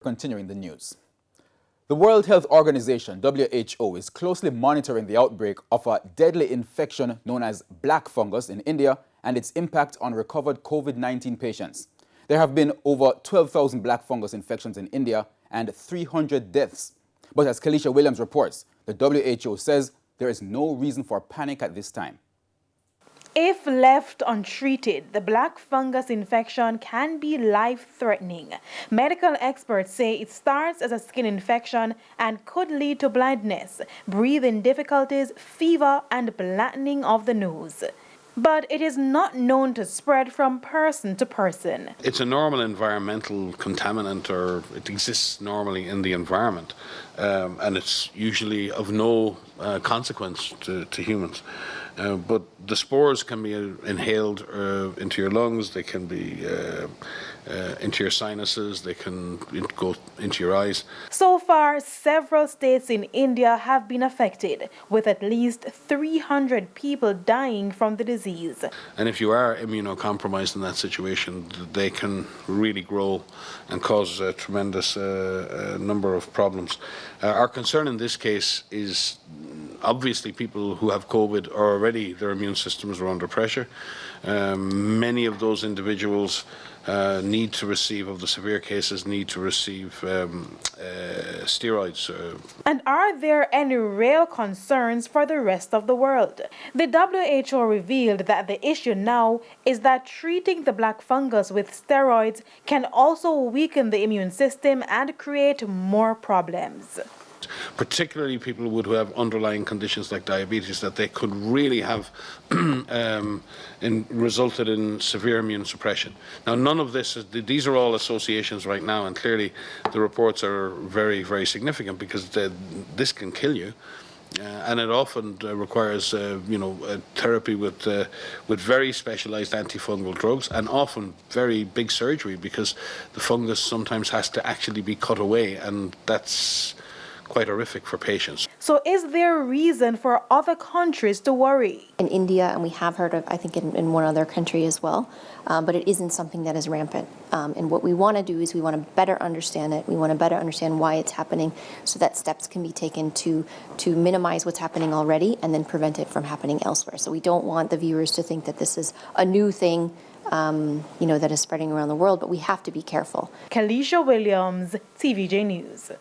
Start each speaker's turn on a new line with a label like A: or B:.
A: Continuing the news. The World Health Organization, WHO, is closely monitoring the outbreak of a deadly infection known as black fungus in India and its impact on recovered COVID-19 patients. There have been over 12,000 black fungus infections in India and 300 deaths. But as Kelesha Williams reports, the WHO says there is no reason for panic at this time.
B: If left untreated, the black fungus infection can be life-threatening. Medical experts say it starts as a skin infection and could lead to blindness, breathing difficulties, fever, and blackening of the nose. But it is not known to spread from person to person.
C: It's a normal environmental contaminant, or it exists normally in the environment, and it's usually of no consequence to humans. But the spores can be inhaled into your lungs, they can be into your sinuses, they can go into your eyes.
B: So far, several states in India have been affected, with at least 300 people dying from the disease.
C: And if you are immunocompromised in that situation, they can really grow and cause a tremendous number of problems. Our concern in this case is obviously people who have COVID are already, their immune systems are under pressure. Many of those individuals need to receive, of the severe cases, need to receive steroids.
B: And are there any real concerns for the rest of the world? The WHO revealed that the issue now is that treating the black fungus with steroids can also weaken the immune system and create more problems.
C: Particularly people who have underlying conditions like diabetes, that they could really have resulted in severe immune suppression. Now, none of this, these are all associations right now, and clearly the reports are very, very significant, because this can kill you. And it often requires, therapy with very specialized antifungal drugs, and often very big surgery, because the fungus sometimes has to actually be cut away, and that's quite horrific for patients.
B: So is there reason for other countries to worry?
D: In India, and we have heard of, I think, in one other country as well, but it isn't something that is rampant. And what we want to do is we want to better understand it. We want to better understand why it's happening, so that steps can be taken to minimize what's happening already and then prevent it from happening elsewhere. So we don't want the viewers to think that this is a new thing, that is spreading around the world, but we have to be careful.
B: Kelesha Williams, TVJ News.